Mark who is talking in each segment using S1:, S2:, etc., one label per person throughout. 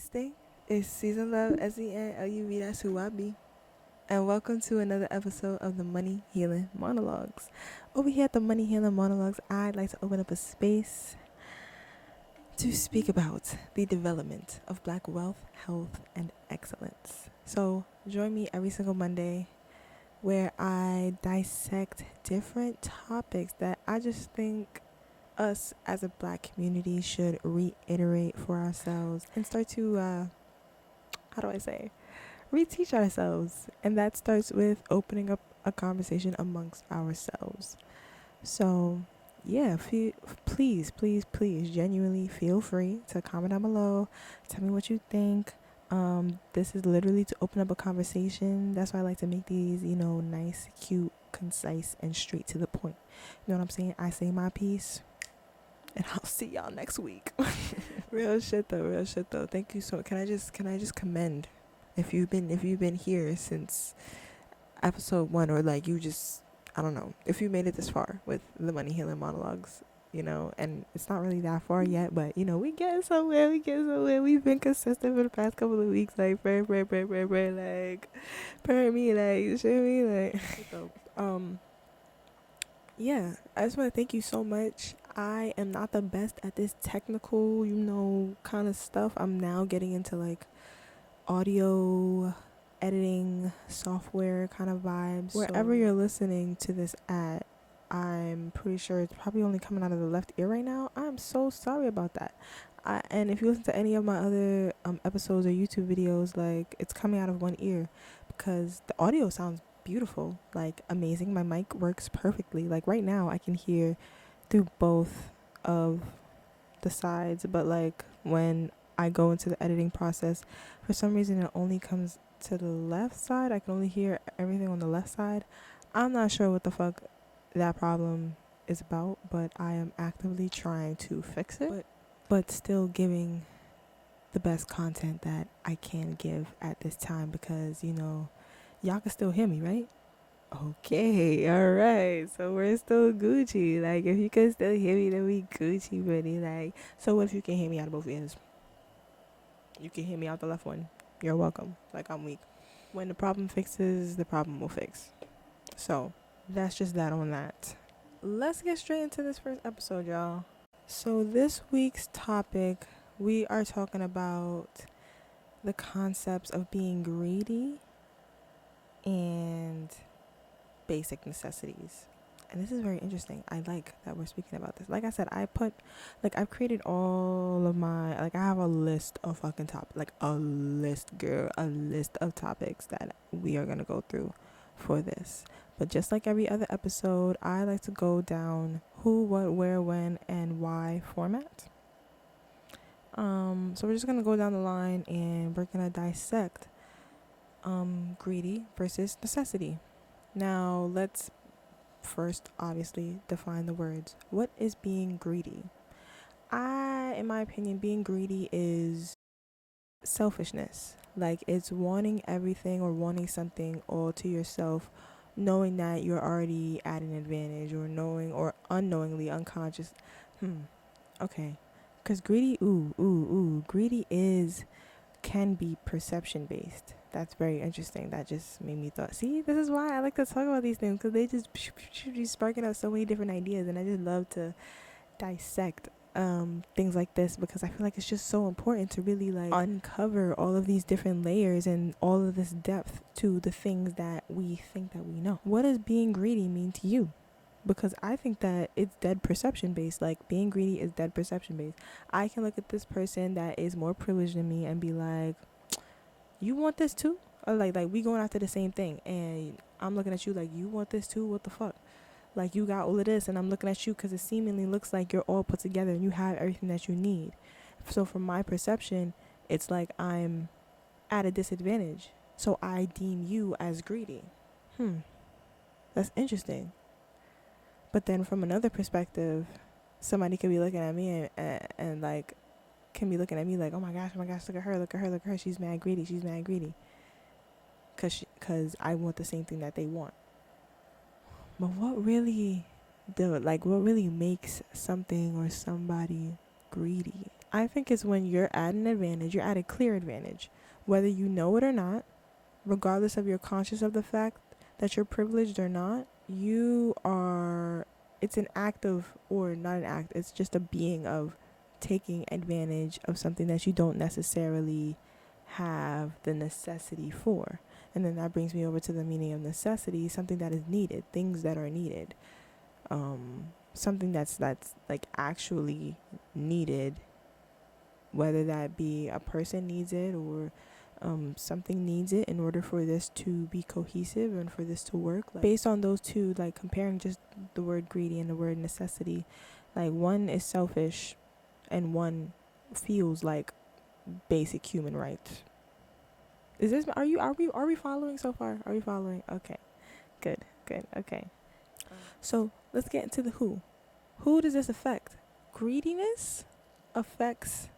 S1: Namaste. It's Season Love, SENLUV, that's who I be. And welcome to another episode of the Money Healing Monologues. Over here at the Money Healing Monologues, I'd like to open up a space to speak about the development of Black wealth, health, and excellence. So join me every single Monday where I dissect different topics that I just think us as a Black community should reiterate for ourselves and start to reteach ourselves. And that starts with opening up a conversation amongst ourselves. So yeah, please genuinely feel free to comment down below, tell me what you think. This is literally to open up a conversation. That's why I like to make these, nice, cute, concise, and straight to the point. You know what I'm saying? I say my piece, and I'll see y'all next week. Real shit though. Thank you so. Can I just commend if you've been here since episode 1, or like you just, I don't know, if you made it this far with the Money Healing Monologues, and it's not really that far yet, but we getting somewhere. We've been consistent for the past couple of weeks, like pray, like pray me, like show me, like yeah, I just want to thank you so much. I am not the best at this technical, kind of stuff. I'm now getting into like audio editing software kind of vibes. Wherever you're listening to this at, I'm pretty sure it's probably only coming out of the left ear right now. I'm so sorry about that. And if you listen to any of my other episodes or YouTube videos, like it's coming out of one ear because the audio sounds beautiful, like amazing. My mic works perfectly. Like right now I can hear through both of the sides, but like when I go into the editing process, for some reason it only comes to the left side. I can only hear everything on the left side. I'm not sure what the fuck that problem is about, but I am actively trying to fix it, but still giving the best content that I can give at this time because y'all can still hear me, right? Okay, alright. So we're still Gucci. Like, if you can still hear me, then we Gucci, buddy. Like, so what if you can hear me out of both ears? You can hear me out the left one. You're welcome. Like, I'm weak. When the problem fixes, the problem will fix. So, that's just that on that. Let's get straight into this first episode, y'all. So, this week's topic, we are talking about the concepts of being greedy and basic necessities. And this is very interesting. I like that we're speaking about this. Like I said, I've created all of my, I have a list of fucking topics, like a list of topics that we are going to go through for this. But just like every other episode, I like to go down who, what, where, when, and why format. So we're just going to go down the line and we're going to dissect greedy versus necessity. Now, let's first obviously define the words. What is being greedy? In my opinion, being greedy is selfishness. Like, it's wanting everything or wanting something all to yourself, knowing that you're already at an advantage, or knowing or unknowingly, unconscious. Okay. Because greedy, greedy can be perception based. That's very interesting. That just made me thought. See, this is why I like to talk about these things, because they just be sparking out so many different ideas, and I just love to dissect things like this, because I feel like it's just so important to really like uncover all of these different layers and all of this depth to the things that we think that we know. What does being greedy mean to you? Because I think that it's dead perception based. Like, being greedy is dead perception based. I can look at this person that is more privileged than me and be like, you want this too? Or like we going after the same thing, and I'm looking at you like, you want this too? What the fuck? Like, you got all of this, and I'm looking at you because it seemingly looks like you're all put together and you have everything that you need. So from my perception, it's like I'm at a disadvantage, so I deem you as greedy. That's interesting. But then from another perspective, somebody could be looking at me and like, can be looking at me like, oh my gosh, look at her, she's mad greedy. Cause I want the same thing that they want. But what really makes something or somebody greedy? I think it's when you're at an advantage, you're at a clear advantage, whether you know it or not, regardless of you're conscious of the fact that you're privileged or not, you are, it's an act of, or not an act, it's just a being of taking advantage of something that you don't necessarily have the necessity for. And then that brings me over to the meaning of necessity, something that is needed, things that are needed. Something that's like actually needed, whether that be a person needs it or something needs it in order for this to be cohesive and for this to work. Like, based on those two, like comparing just the word greedy and the word necessity, like one is selfish and one feels like basic human rights. Is this, are we following so far? Are we following? Okay. Good. Okay. So let's get into the who. Who does this affect? Greediness affects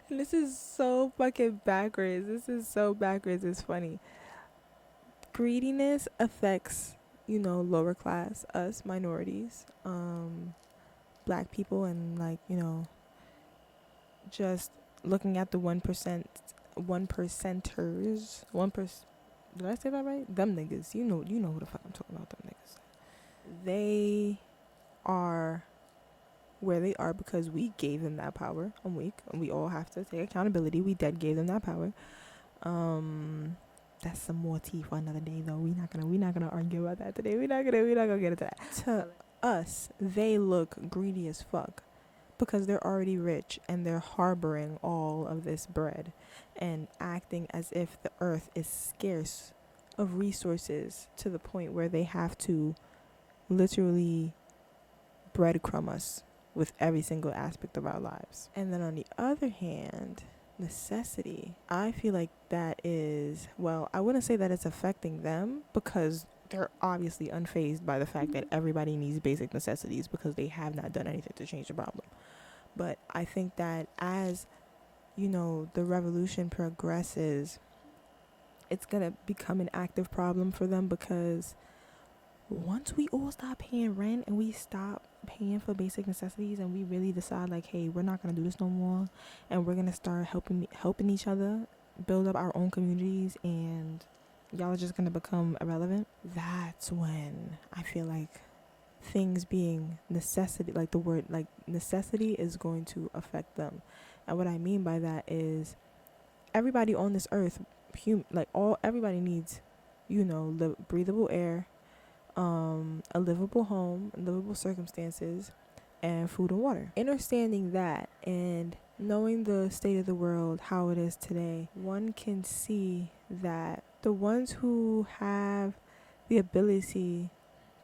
S1: and this is so fucking backwards. It's funny. Greediness affects, lower class, us, minorities, black people, and like, just looking at the 1%, 1%ers, did I say that right? Them niggas. You know who the fuck I'm talking about, them niggas. They are where they are because we gave them that power. I'm weak, and we all have to take accountability. We dead gave them that power. That's some more tea for another day, though. We're not gonna argue about that today. We're not gonna get into that. To us, they look greedy as fuck because they're already rich and they're harboring all of this bread and acting as if the earth is scarce of resources to the point where they have to literally breadcrumb us with every single aspect of our lives. And then on the other hand, necessity, I feel like that is, well, I wouldn't say that it's affecting them because they're obviously unfazed by the fact that everybody needs basic necessities because they have not done anything to change the problem. But I think that as, the revolution progresses, it's going to become an active problem for them because once we all stop paying rent and we stop paying for basic necessities and we really decide like, hey, we're not going to do this no more and we're going to start helping each other build up our own communities and y'all are just going to become irrelevant, that's when I feel like things being necessity, like the word like necessity, is going to affect them. And what I mean by that is everybody on this earth, everybody needs, breathable air, a livable home, livable circumstances, and food and water. Understanding that and knowing the state of the world, how it is today, one can see that the ones who have the ability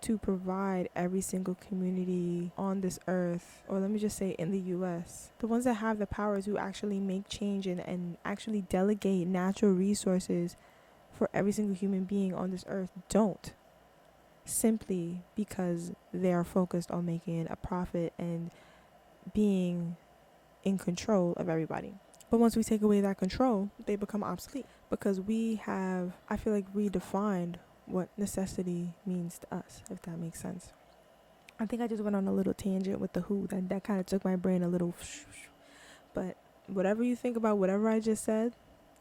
S1: to provide every single community on this earth, or let me just say in the US, the ones that have the power to actually make change and actually delegate natural resources for every single human being on this earth don't. Simply because they are focused on making a profit and being in control of everybody. But once we take away that control, they become obsolete because we have, I feel like, redefined what necessity means to us, if that makes sense. I think I just went on a little tangent with the who. That kind of took my brain a little. But whatever you think about whatever I just said,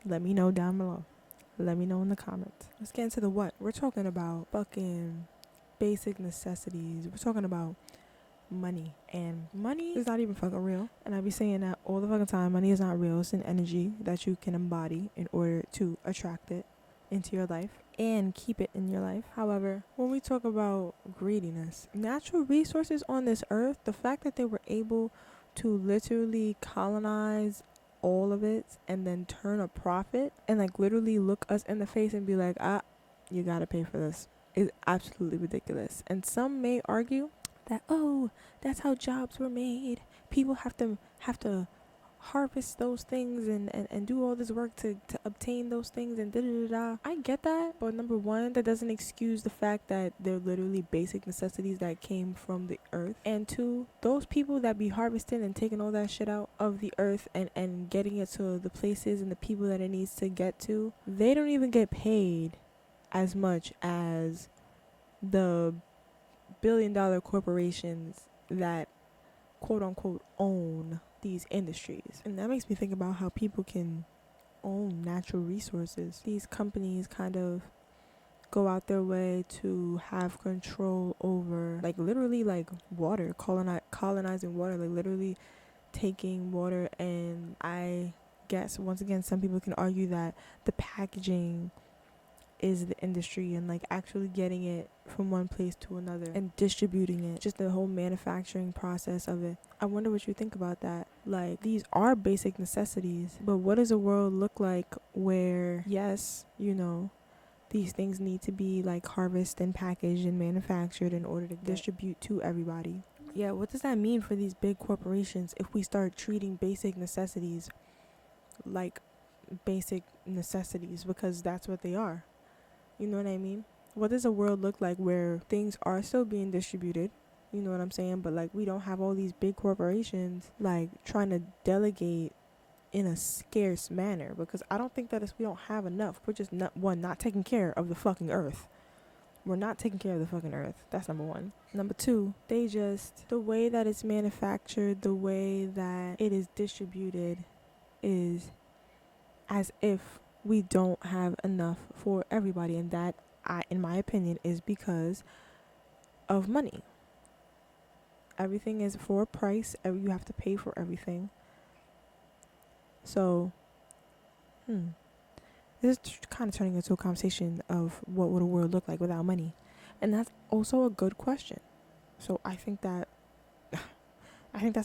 S1: let me know down below. Let me know in the comments. Let's get into the what. We're talking about fucking basic necessities. We're talking about money. And money is not even fucking real. And I be saying that all the fucking time. Money is not real. It's an energy that you can embody in order to attract it into your life and keep it in your life. However, when we talk about greediness, natural resources on this earth, the fact that they were able to literally colonize all of it and then turn a profit and like literally look us in the face and be like, you gotta pay for this, is absolutely ridiculous. And some may argue that, oh, that's how jobs were made. People have to harvest those things and do all this work to obtain those things and da-da-da-da. I get that, but number one, that doesn't excuse the fact that they're literally basic necessities that came from the earth. And two, those people that be harvesting and taking all that shit out of the earth and getting it to the places and the people that it needs to get to, they don't even get paid as much as the billion-dollar corporations that quote-unquote own these industries. And that makes me think about how people can own natural resources. These companies kind of go out their way to have control over, like, literally, like, water, colonizing water, like, literally taking water. And I guess, once again, some people can argue that the packaging is the industry, and like actually getting it from one place to another and distributing it, just the whole manufacturing process of it. I wonder what you think about that. Like, these are basic necessities, but what does a world look like where, yes, you know, these things need to be like harvested and packaged and manufactured in order to distribute to everybody? Yeah, what does that mean for these big corporations if we start treating basic necessities like basic necessities, because that's what they are? You know what I mean? What does a world look like where things are still being distributed? You know what I'm saying? But like, we don't have all these big corporations like trying to delegate in a scarce manner, because I don't think that we don't have enough. We're just not taking care of the fucking earth. We're not taking care of the fucking earth. That's number one. Number two, the way that it's manufactured, the way that it is distributed is as if we don't have enough for everybody. And that, in my opinion, is because of money. Everything is for a price. You have to pay for everything. So, this is kind of turning into a conversation of what would a world look like without money. And that's also a good question. So I think that's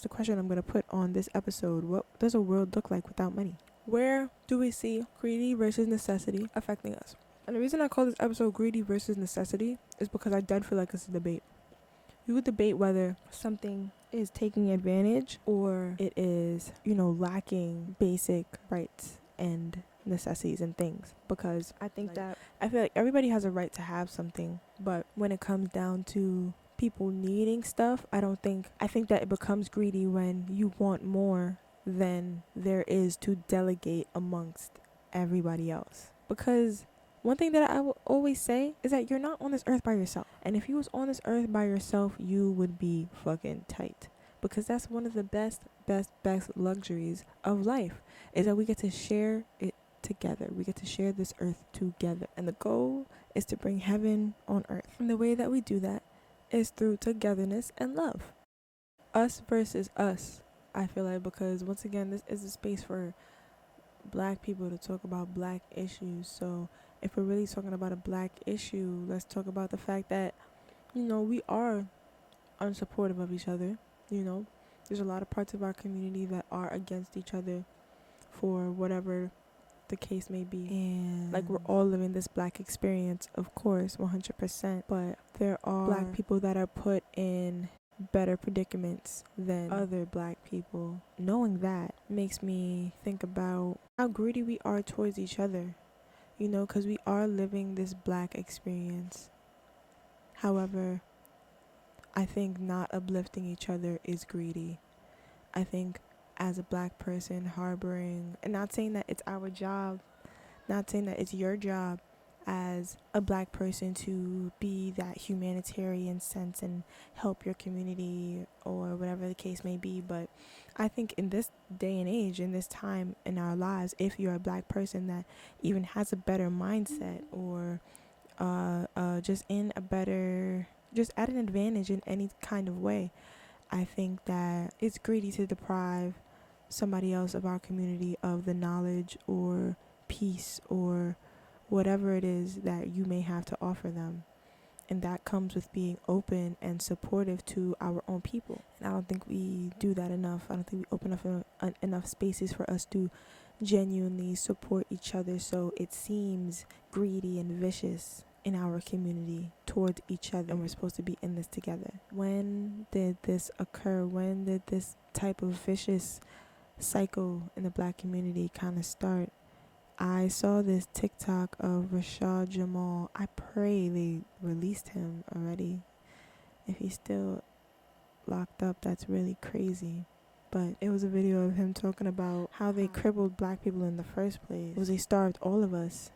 S1: the question I'm going to put on this episode. What does a world look like without money? Where do we see greedy versus necessity affecting us? And the reason I call this episode Greedy versus Necessity is because I did feel like it's a debate. You could debate whether something is taking advantage or it is, lacking basic rights and necessities and things. Because I feel like everybody has a right to have something, but when it comes down to people needing stuff, I think that it becomes greedy when you want more than there is to delegate amongst everybody else. Because one thing that I will always say is that you're not on this earth by yourself. And if you was on this earth by yourself, you would be fucking tight. Because that's one of the best luxuries of life, is that we get to share it together. We get to share this earth together. And the goal is to bring heaven on earth. And the way that we do that is through togetherness and love. Us versus us, I feel like, because once again, this is a space for black people to talk about black issues. So if we're really talking about a black issue, let's talk about the fact that, we are unsupportive of each other. There's a lot of parts of our community that are against each other for whatever the case may be. And like, we're all living this black experience, of course, 100%. But there are black people that are put in better predicaments than other black people. Knowing that makes me think about how greedy we are towards each other, because we are living this black experience. However, I think not uplifting each other is greedy. I think as a black person harboring, and not saying that it's our job, not saying that it's your job as a black person to be that humanitarian sense and help your community or whatever the case may be, but I think in this day and age, in this time in our lives, if you're a black person that even has a better mindset or just at an advantage in any kind of way, I think that it's greedy to deprive somebody else of our community of the knowledge or peace or whatever it is that you may have to offer them. And that comes with being open and supportive to our own people. And I don't think we do that enough. I don't think we open up enough spaces for us to genuinely support each other, so it seems greedy and vicious in our community towards each other, and we're supposed to be in this together. When did this occur? When did this type of vicious cycle in the black community kind of start? I saw this TikTok of Rashad Jamal. I pray they released him already. If he's still locked up, that's really crazy. But it was a video of him talking about how they crippled black people in the first place. It was they starved all of us.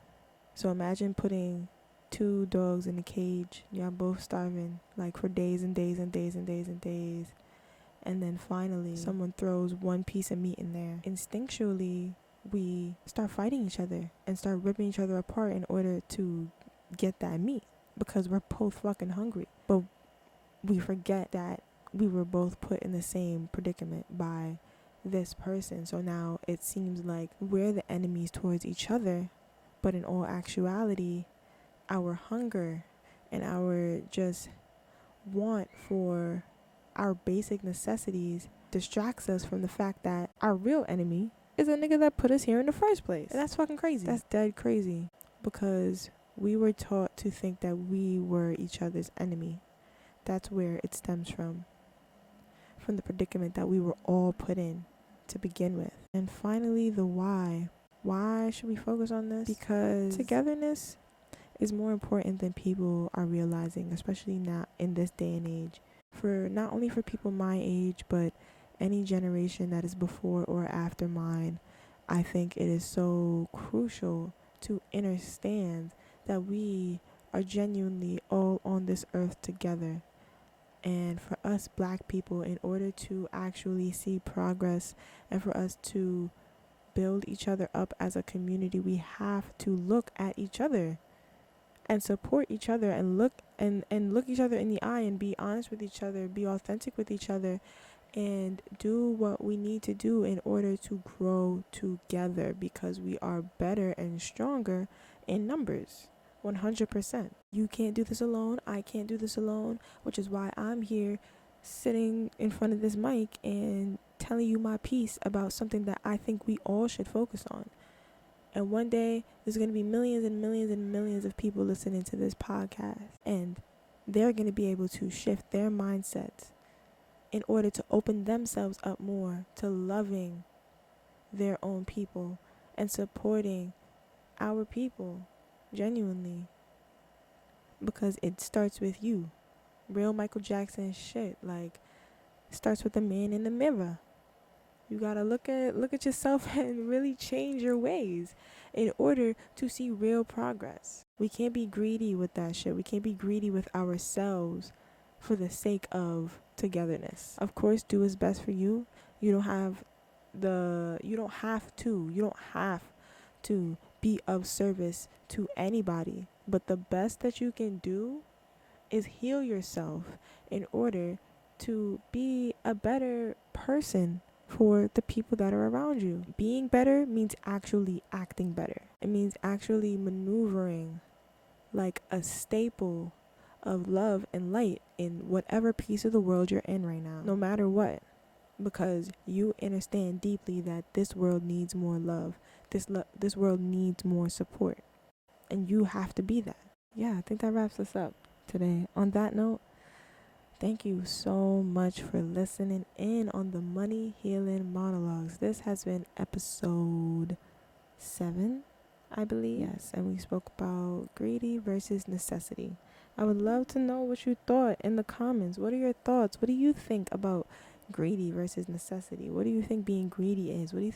S1: So imagine putting 2 dogs in a cage. Y'all both starving, like, for days and days and days and days and days. and then finally someone throws one piece of meat in there. Instinctually, we start fighting each other and start ripping each other apart in order to get that meat because we're both fucking hungry. But we forget that we were both put in the same predicament by this person. So now it seems like we're the enemies towards each other, but in all actuality, our hunger and our just want for our basic necessities distracts us from the fact that our real enemy is a nigga that put us here in the first place. And that's fucking crazy. That's dead crazy, because we were taught to think that we were each other's enemy. That's where it stems from the predicament that we were all put in to begin with. And finally, the why. Why should we focus on this? Because togetherness is more important than people are realizing, especially now in this day and age. For not only for people my age, but any generation that is before or after mine, I think it is so crucial to understand that we are genuinely all on this earth together. And for us Black people, in order to actually see progress and for us to build each other up as a community, we have to look at each other and support each other and look each other in the eye and be honest with each other, be authentic with each other, and do what we need to do in order to grow together, because we are better and stronger in numbers. 100%. You can't do this alone. I can't do this alone, which is why I'm here sitting in front of this mic and telling you my piece about something that I think we all should focus on. And one day there's going to be millions and millions and millions of people listening to this podcast, and they're going to be able to shift their mindsets in order to open themselves up more to loving their own people and supporting our people genuinely, because it starts with you. Real Michael Jackson shit, like, starts with the man in the mirror. You gotta look at yourself and really change your ways in order to see real progress. We can't be greedy with that shit. We can't be greedy with ourselves for the sake of togetherness. Of course, do what's best for you. You don't have to be of service to anybody, but the best that you can do is heal yourself in order to be a better person for the people that are around you. Being better means actually acting better. It means actually maneuvering like a staple of love and light in whatever piece of the world you're in right now, no matter what, because you understand deeply that this world needs more love. This world needs more support, and you have to be that. Yeah, I think that wraps us up today. On that note, thank you so much for listening in on the Money Healing Monologues. This has been episode 7, I believe. Yes, and we spoke about greedy versus necessity. I would love to know what you thought in the comments. What are your thoughts? What do you think about greedy versus necessity? What do you think being greedy is? What do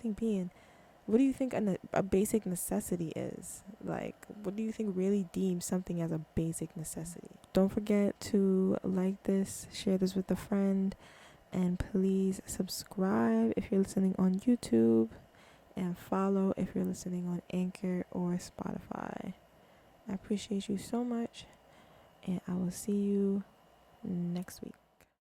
S1: you think a basic necessity is? Like, what do you think really deems something as a basic necessity? Don't forget to like this, share this with a friend, and please subscribe if you're listening on YouTube, and follow if you're listening on Anchor or Spotify. I appreciate you so much, and I will see you next week.